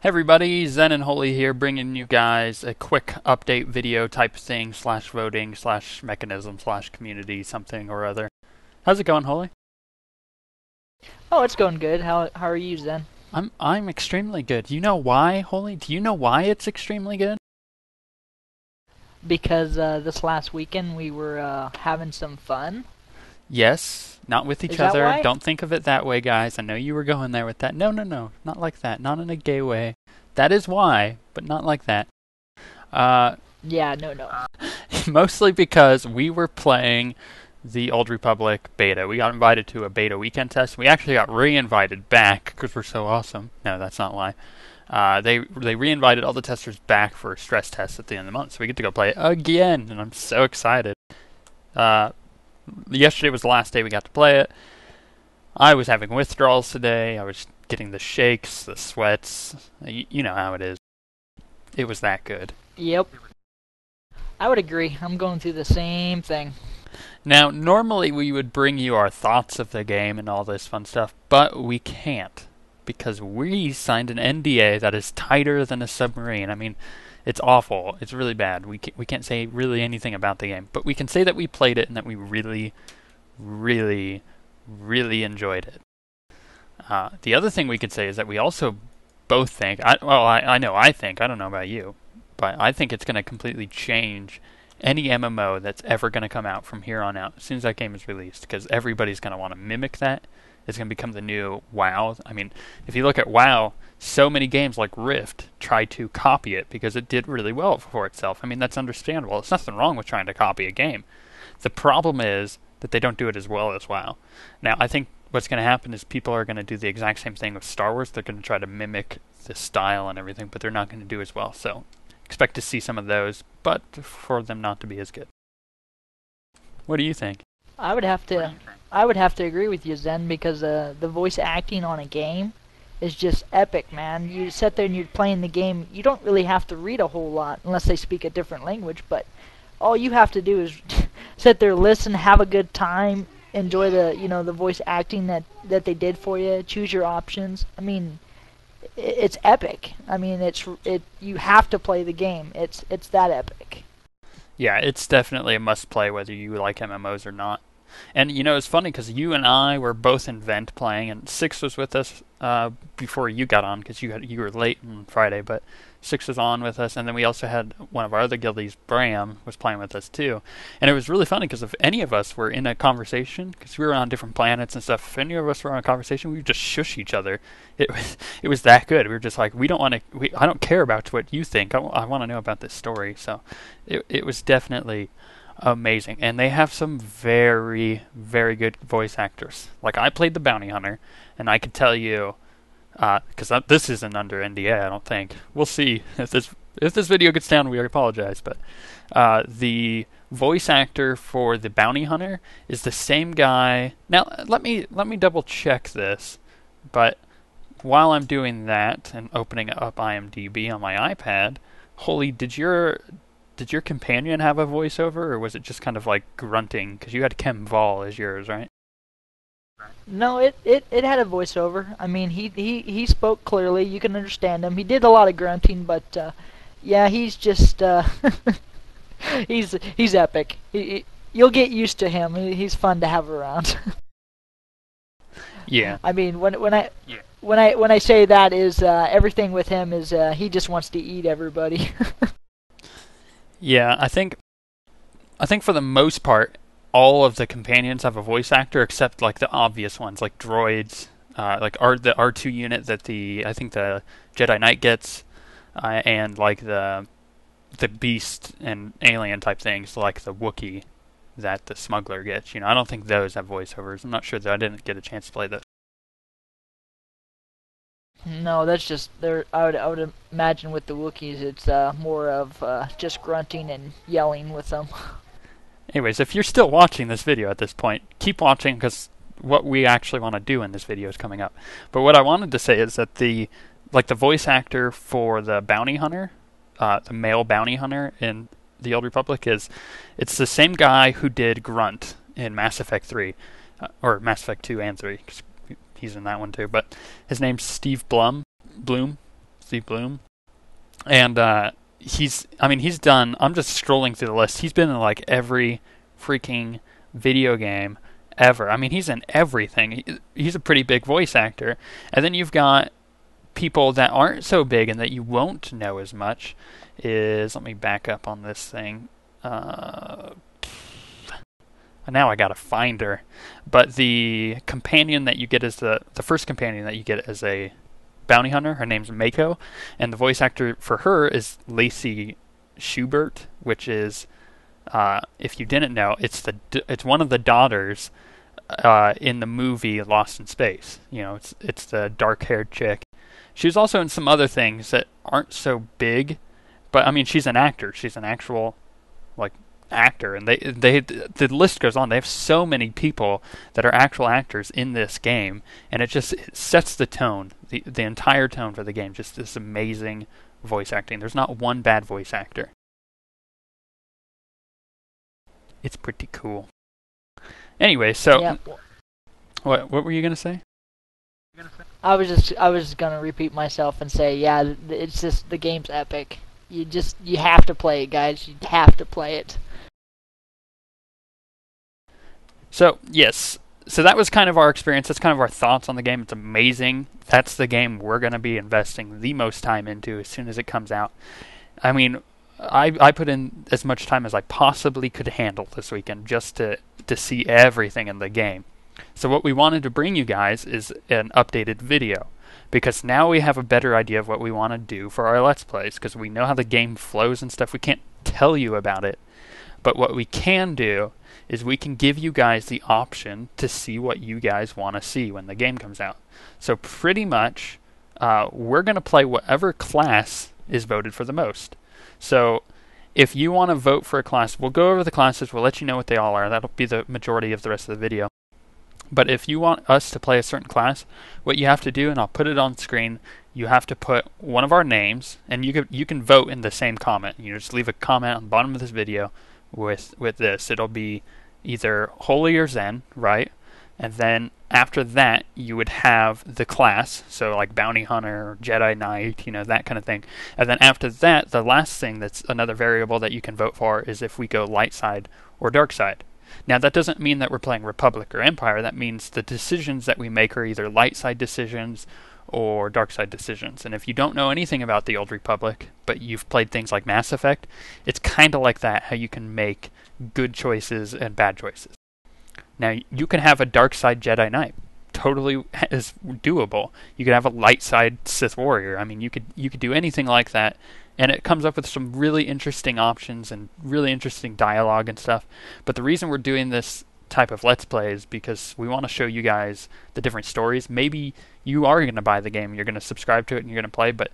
Everybody, Zen and Holy here, bringing you guys a quick update video type thing, slash voting, slash mechanism, slash community, something or other. How's it going, Holy? Oh, it's going good. How are you, Zen? I'm extremely good. You know why, Holy? Do you know why it's extremely good? Because this last weekend we were having some fun. Yes, not with each Is that other. why? Don't think of it that way, guys. I know you were going there with that. No, not like that. Not in a gay way. That is why, but not like that. Uh, Yeah, no. Mostly because we were playing the Old Republic beta. We got invited to a beta weekend test. We actually got re-invited back because we're so awesome. No, that's not why. They re-invited all the testers back for a stress test at the end of the month, so we get to go play it again, and I'm so excited. Yesterday was the last day we got to play it. I was having withdrawals today. I was getting the shakes, the sweats. You know how it is. It was that good. Yep. I would agree. I'm going through the same thing. Now, normally we would bring you our thoughts of the game and all this fun stuff, but we can't because we signed an NDA that is tighter than a submarine. I mean, it's awful. It's really bad. We can't say really anything about the game, but we can say that we played it and that we really, really, really enjoyed it. The other thing we could say is that we also both think, I know I think, I don't know about you, but I think it's going to completely change any MMO that's ever going to come out from here on out as soon as that game is released, because everybody's going to want to mimic that. It's going to become the new WoW. I mean, if you look at WoW, so many games like Rift try to copy it because it did really well for itself. I mean, that's understandable. There's nothing wrong with trying to copy a game. The problem is that they don't do it as well as WoW. Now, I think what's going to happen is people are going to do the exact same thing with Star Wars. They're going to try to mimic the style and everything, but they're not going to do as well. So expect to see some of those, but for them not to be as good. What do you think? I would have to agree with you, Zen, because the voice acting on a game is just epic, man. You sit there and you're playing the game. You don't really have to read a whole lot unless they speak a different language, but all you have to do is sit there, listen, have a good time, enjoy the voice acting that they did for you. Choose your options. I mean, it's epic. I mean, you have to play the game. It's that epic. Yeah, it's definitely a must-play whether you like MMOs or not. And, it's funny because you and I were both in Vent playing, and Six was with us before you got on because you were late on Friday, but Six was on with us, and then we also had one of our other guildies, Bram, was playing with us too. And it was really funny because if any of us were in a conversation, because we were on different planets and stuff, if any of us were on a conversation, we would just shush each other. It was that good. We were just like, I don't care about what you think. I want to know about this story. So it was definitely amazing, and they have some very, very good voice actors. Like, I played the bounty hunter, and I could tell you, because this isn't under NDA, I don't think. We'll see if this video gets down. We apologize, but the voice actor for the bounty hunter is the same guy. Now, let me double check this, but while I'm doing that and opening up IMDb on my iPad, Holy, did your companion have a voiceover, or was it just kind of like grunting? Because you had Kem Vol as yours, right? No, it had a voiceover. I mean, he spoke clearly. You can understand him. He did a lot of grunting, but yeah, he's just he's epic. You'll get used to him. He's fun to have around. Yeah. I mean, when I say that is everything with him is he just wants to eat everybody. Yeah, I think for the most part, all of the companions have a voice actor except like the obvious ones, like droids, like the R2 unit that I think the Jedi Knight gets, and like the beast and alien type things, like the Wookiee that the smuggler gets. I don't think those have voiceovers. I'm not sure though. I didn't get a chance to play those. No, that's just there. I would imagine with the Wookiees, it's more of just grunting and yelling with them. Anyways, if you're still watching this video at this point, keep watching because what we actually want to do in this video is coming up. But what I wanted to say is that the voice actor for the bounty hunter, the male bounty hunter in the Old Republic, it's the same guy who did Grunt in Mass Effect 3, or Mass Effect 2 and 3. He's in that one too, but his name's Steve Bloom. Steve Bloom, and he's done. I'm just scrolling through the list. He's been in like every freaking video game ever. I mean, he's in everything. He's a pretty big voice actor. And then you've got people that aren't so big and that you won't know as much. Let me back up on this thing. Now I gotta find her. But the companion that you get is the first companion that you get as a bounty hunter. Her name's Mako, and the voice actor for her is Lacey Schubert, which is, if you didn't know, it's one of the daughters in the movie Lost in Space. You know, it's the dark-haired chick. She was also in some other things that aren't so big, but I mean, she's an actor. She's an actual like actor, and the list goes on. They have so many people that are actual actors in this game, and it sets the tone, the entire tone for the game. Just this amazing voice acting. There's not one bad voice actor. It's pretty cool. Anyway, so Yeah. what were you gonna say? I was just gonna repeat myself and say, yeah, it's just the game's epic. You have to play it, guys. You have to play it. So yes, so that was kind of our experience. That's kind of our thoughts on the game. It's amazing. That's the game we're gonna be investing the most time into as soon as it comes out. I mean, I put in as much time as I possibly could handle this weekend just to see everything in the game. So what we wanted to bring you guys is an updated video, because now we have a better idea of what we want to do for our Let's Plays, because we know how the game flows and stuff. We can't tell you about it, but what we can do is we can give you guys the option to see what you guys want to see when the game comes out. So pretty much, we're going to play whatever class is voted for the most. So if you want to vote for a class, we'll go over the classes, we'll let you know what they all are. That'll be the majority of the rest of the video. But if you want us to play a certain class, what you have to do, and I'll put it on screen, you have to put one of our names, and you can vote in the same comment. You just leave a comment on the bottom of this video with this. It'll be either Holy or Zen, right? And then after that, you would have the class, so like Bounty Hunter, or Jedi Knight, you know, that kind of thing. And then after that, the last thing that's another variable that you can vote for is if we go light side or dark side. Now, that doesn't mean that we're playing Republic or Empire. That means the decisions that we make are either light side decisions or dark side decisions. And if you don't know anything about the Old Republic, but you've played things like Mass Effect, it's kind of like that, how you can make good choices and bad choices. Now, you can have a dark side Jedi Knight. Totally is doable. You could have a light side Sith Warrior. I mean, you could do anything like that. And it comes up with some really interesting options and really interesting dialogue and stuff. But the reason we're doing this type of Let's Play is because we want to show you guys the different stories. Maybe you are going to buy the game, you're going to subscribe to it, and you're going to play. But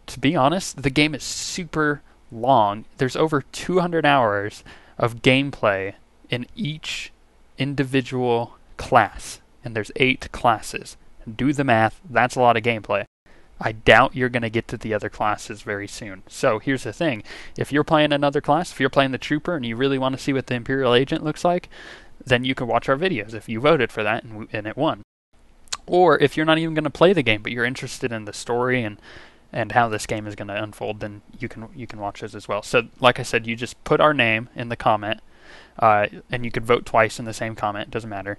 to be honest, the game is super long. There's over 200 hours of gameplay in each individual class. And there's 8 classes. Do the math, that's a lot of gameplay. I doubt you're going to get to the other classes very soon. So here's the thing. If you're playing another class, if you're playing the Trooper and you really want to see what the Imperial Agent looks like, then you can watch our videos if you voted for that and it won. Or if you're not even going to play the game, but you're interested in the story and how this game is going to unfold, then you can watch those as well. So like I said, you just put our name in the comment, and you could vote twice in the same comment. It doesn't matter.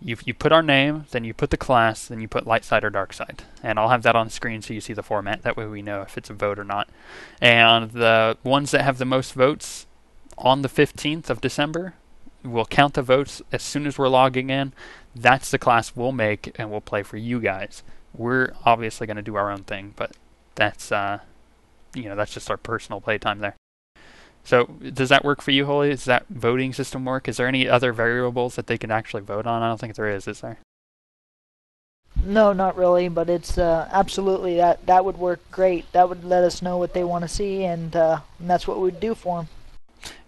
You put our name, then you put the class, then you put light side or dark side. And I'll have that on screen so you see the format. That way we know if it's a vote or not. And the ones that have the most votes on the 15th of December, we'll count the votes as soon as we're logging in. That's the class we'll make and we'll play for you guys. We're obviously going to do our own thing, but that's that's just our personal playtime there. So does that work for you, Holy? Does that voting system work? Is there any other variables that they can actually vote on? I don't think there is there? No, not really, but it's absolutely that would work great. That would let us know what they want to see, and that's what we'd do for them.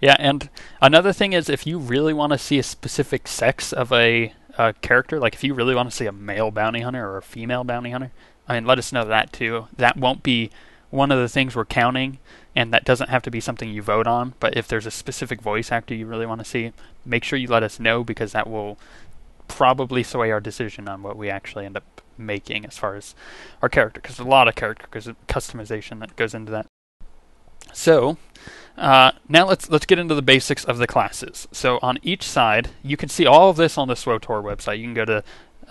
Yeah, and another thing is if you really want to see a specific sex of a character, like if you really want to see a male bounty hunter or a female bounty hunter, I mean, let us know that too. That won't be one of the things we're counting, and that doesn't have to be something you vote on, but if there's a specific voice actor you really want to see, make sure you let us know, because that will probably sway our decision on what we actually end up making as far as our character, because there's a lot of character customization that goes into that. So now let's get into the basics of the classes. So on each side, you can see all of this on the SWTOR website. You can go to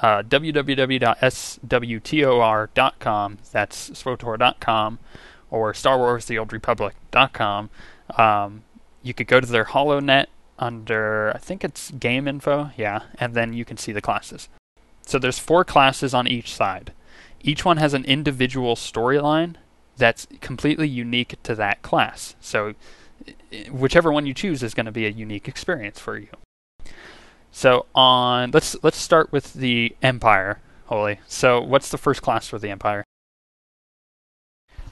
www.swtor.com. That's swotor.com, or StarWarsTheOldRepublic.com. You could go to their HoloNet under, I think it's Game Info, yeah, and then you can see the classes. So there's 4 classes on each side. Each one has an individual storyline that's completely unique to that class. So whichever one you choose is going to be a unique experience for you. So let's start with the Empire, Holy. So what's the first class for the Empire?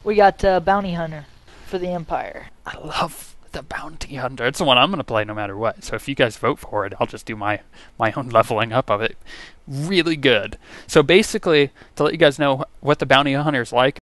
We got Bounty Hunter for the Empire. I love the Bounty Hunter. It's the one I'm going to play no matter what. So if you guys vote for it, I'll just do my own leveling up of it. Really good. So basically, to let you guys know what the Bounty Hunter is like,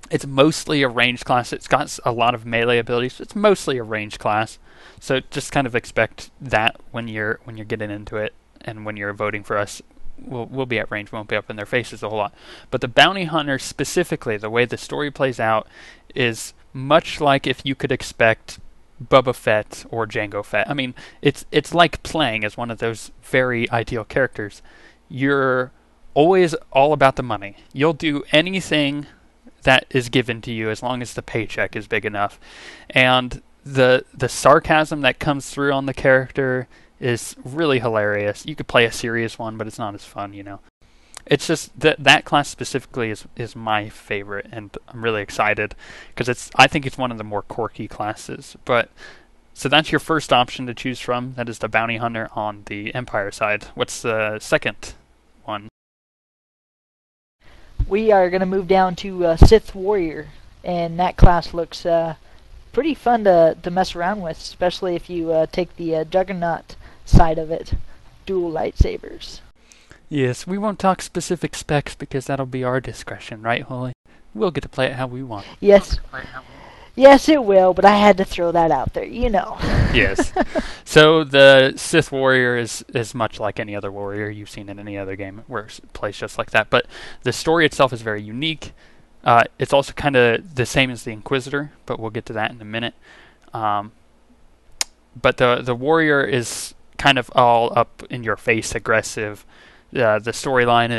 it's mostly a ranged class. It's got a lot of melee abilities. It's mostly a ranged class. So just kind of expect that when you're getting into it, and when you're voting for us, we'll be at range. We won't be up in their faces a whole lot. But the Bounty Hunter specifically, the way the story plays out, is much like if you could expect Boba Fett or Jango Fett. I mean, it's like playing as one of those very ideal characters. You're always all about the money. You'll do anything that is given to you as long as the paycheck is big enough. And the sarcasm that comes through on the character is really hilarious. You could play a serious one, but it's not as fun, you know. It's just that class specifically is my favorite, and I'm really excited because I think it's one of the more quirky classes. But so that's your first option to choose from. That is the Bounty Hunter on the Empire side. What's the second one? We are going to move down to Sith Warrior, and that class looks pretty fun to mess around with, especially if you take the Juggernaut side of it. Dual lightsabers. Yes, we won't talk specific specs because that'll be our discretion, right, Holy? We'll get to play it how we want. Yes. Yes, it will, but I had to throw that out there, you know. Yes. So the Sith Warrior is much like any other warrior you've seen in any other game where it plays just like that. But the story itself is very unique. It's also kind of the same as the Inquisitor, but we'll get to that in a minute. But the warrior is kind of all up in your face, aggressive. The storyline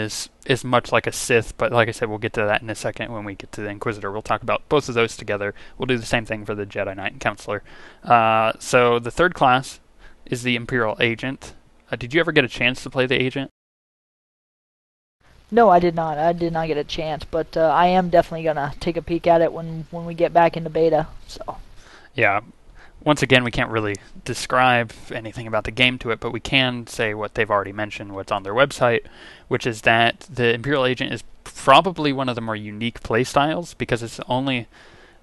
is much like a Sith, but like I said, we'll get to that in a second when we get to the Inquisitor. We'll talk about both of those together. We'll do the same thing for the Jedi Knight and Counselor. So the third class is the Imperial Agent. Did you ever get a chance to play the Agent? No, I did not. I did not get a chance, but I am definitely going to take a peek at it when we get back into beta. So. Yeah. Once again, we can't really describe anything about the game to it, but we can say what they've already mentioned, what's on their website, which is that the Imperial Agent is probably one of the more unique playstyles because it's only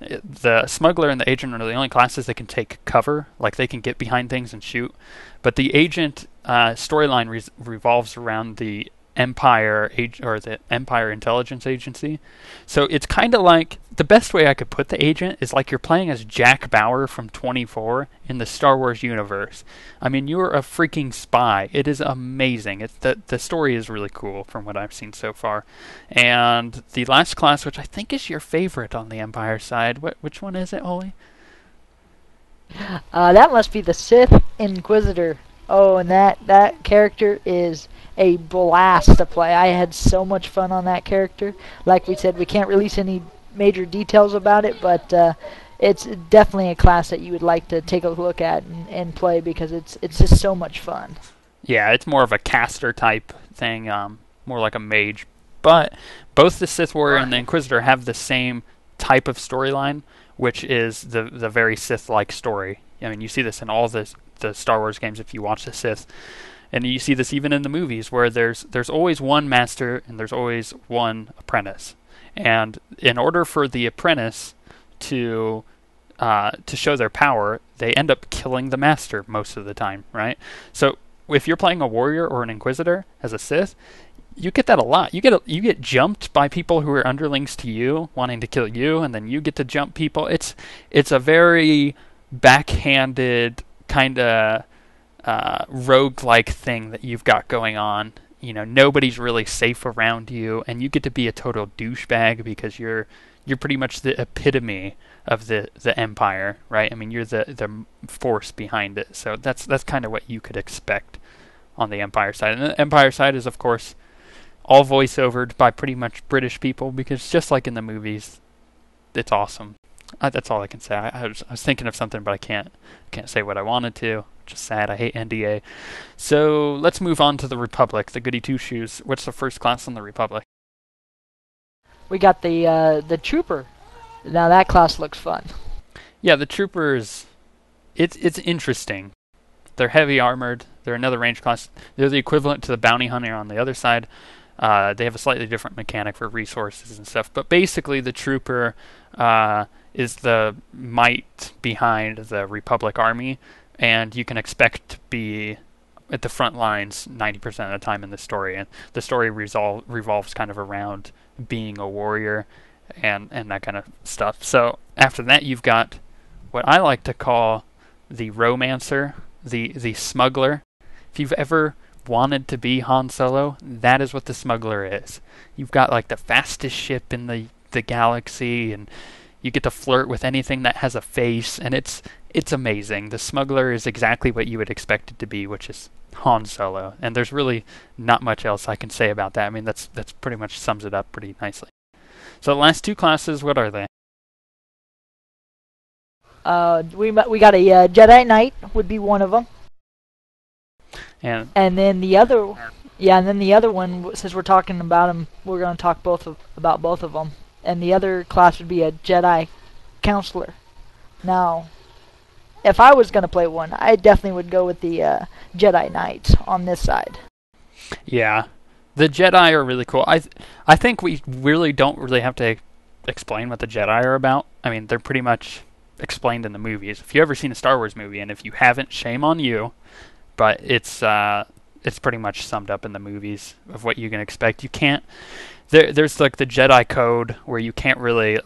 the Smuggler and the Agent are the only classes that can take cover, like they can get behind things and shoot. But the Agent storyline revolves around the Empire or the Empire Intelligence Agency. So it's kind of like, the best way I could put the Agent is like you're playing as Jack Bauer from 24 in the Star Wars universe. I mean, you're a freaking spy. It is amazing. The story is really cool from what I've seen so far. And the last class, which I think is your favorite on the Empire side, which one is it, Oli? That must be the Sith Inquisitor. Oh, and that character is a blast to play. I had so much fun on that character. Like we said, we can't release any major details about it, but it's definitely a class that you would like to take a look at and play because it's just so much fun. Yeah, it's more of a caster type thing, more like a mage. But both the Sith Warrior and the Inquisitor have the same type of storyline, which is the very Sith-like story. I mean, you see this in all the Star Wars games if you watch the Sith. And you see this even in the movies where there's always one master and there's always one apprentice. And in order for the apprentice to show their power, they end up killing the master most of the time, right? So if you're playing a warrior or an Inquisitor as a Sith, you get that a lot. You get jumped by people who are underlings to you, wanting to kill you, and then you get to jump people. It's a very backhanded kind of roguelike thing that you've got going on nobody's really safe around you, and you get to be a total douchebag because you're pretty much the epitome of the Empire, right? I mean, you're the force behind it. So that's kind of what you could expect on the Empire side. And the Empire side is, of course, all voiceovered by pretty much British people, because just like in the movies, it's awesome. That's all I can say. I was thinking of something, but I can't say what I wanted to. Just sad. I hate NDA. So let's move on to the Republic, the goody two shoes. What's the first class on the Republic? We got the trooper. Now that class looks fun. Yeah, the troopers. It's interesting. They're heavy armored. They're another range class. They're the equivalent to the bounty hunter on the other side. They have a slightly different mechanic for resources and stuff. But basically, the trooper is the might behind the Republic army, and you can expect to be at the front lines 90% of the time in the story. And the story revolves kind of around being a warrior and that kind of stuff. So after that, you've got what I like to call the romancer, the smuggler. If you've ever wanted to be Han Solo, that is what the smuggler is. You've got like the fastest ship in the galaxy, and you get to flirt with anything that has a face, and it's amazing. The smuggler is exactly what you would expect it to be, which is Han Solo. And there's really not much else I can say about that. I mean, that's pretty much sums it up pretty nicely. So the last two classes, what are they? We got a Jedi Knight would be one of them. And then the other one, since we're talking about them, we're going to talk about both of them. And the other class would be a Jedi Counselor. Now, if I was going to play one, I definitely would go with the Jedi Knight on this side. Yeah, the Jedi are really cool. I think we really don't really have to explain what the Jedi are about. I mean, they're pretty much explained in the movies. If you've ever seen a Star Wars movie, and if you haven't, shame on you. But it's pretty much summed up in the movies of what you can expect. You can't. There's like the Jedi code where you can't really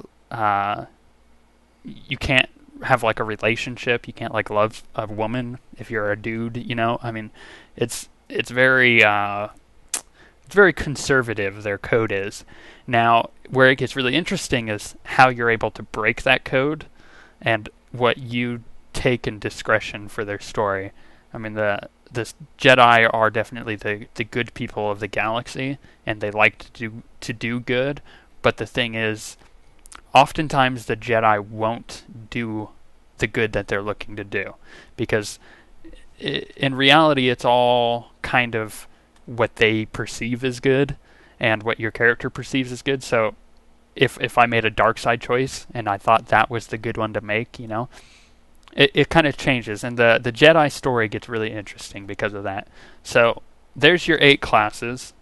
you can't have like a relationship. You can't like love a woman if you're a dude. I mean, it's very conservative. Their code is. Now, where it gets really interesting is how you're able to break that code, and what you take in discretion for their story. I mean, the Jedi are definitely the good people of the galaxy, and they like to do good. But the thing is, oftentimes the Jedi won't do the good that they're looking to do, because in reality, it's all kind of what they perceive as good, and what your character perceives as good. So, if I made a dark side choice and I thought that was the good one to make, it kind of changes, and the Jedi story gets really interesting because of that. So there's your 8 classes.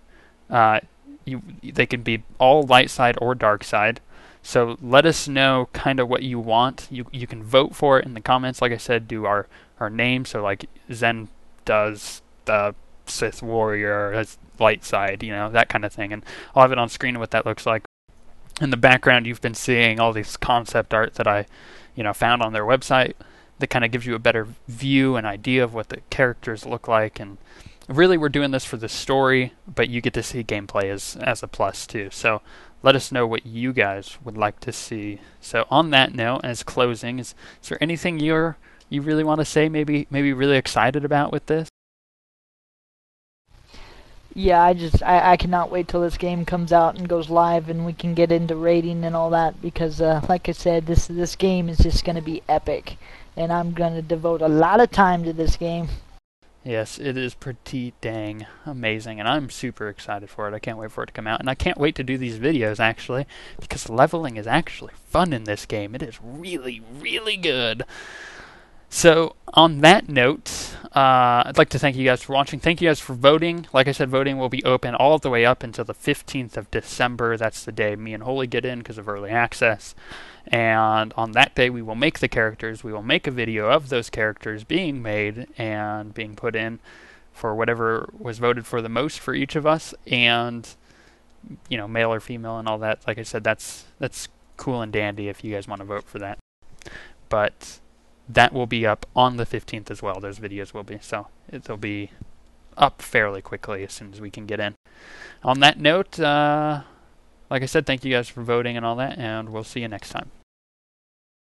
They can be all light side or dark side. So let us know kind of what you want. You can vote for it in the comments. Like I said, do our name. So like Zen does the Sith warrior as light side, that kind of thing. And I'll have it on screen what that looks like. In the background, you've been seeing all these concept art that I found on their website that kind of gives you a better view and idea of what the characters look like. And really, we're doing this for the story, but you get to see gameplay as a plus too. So let us know what you guys would like to see. So on that note, as closing, is there anything you really want to say, maybe really excited about with this? Yeah, I cannot wait till this game comes out and goes live, and we can get into rating and all that, because like I said, this game is just going to be epic, and I'm going to devote a lot of time to this game. Yes, it is pretty dang amazing, and I'm super excited for it. I can't wait for it to come out, and I can't wait to do these videos, actually, because leveling is actually fun in this game. It is really, really good. So, on that note, I'd like to thank you guys for watching. Thank you guys for voting. Like I said, voting will be open all the way up until the 15th of December. That's the day me and Holy get in because of early access. And on that day, we will make the characters. We will make a video of those characters being made and being put in for whatever was voted for the most for each of us. And, male or female and all that. Like I said, that's cool and dandy if you guys want to vote for that. But that will be up on the 15th as well. Those videos will be. So it'll be up fairly quickly as soon as we can get in. On that note, like I said, thank you guys for voting and all that, and we'll see you next time.